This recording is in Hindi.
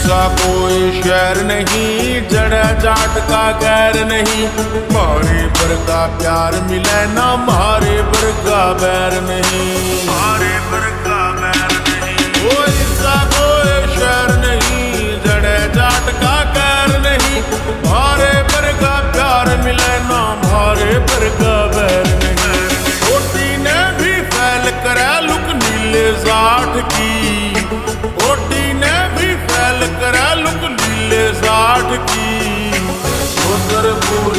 सा कोई शहर नहीं, जड़ जाट का गैर नहीं। मारे पर का प्यार मिले ना, मारे पर का बैर नहीं, मारे पर का बैर नहीं। कोई सा कोई शहर नहीं, जड़ जाट का गैर नहीं। मारे पर का प्यार मिले ना, मारे पर का बैर नहीं। छोटी ने भी फैल करे लुक नीले जाट की, छोटी ने भी फैल करे लुक नीले जाट की। उधर फूल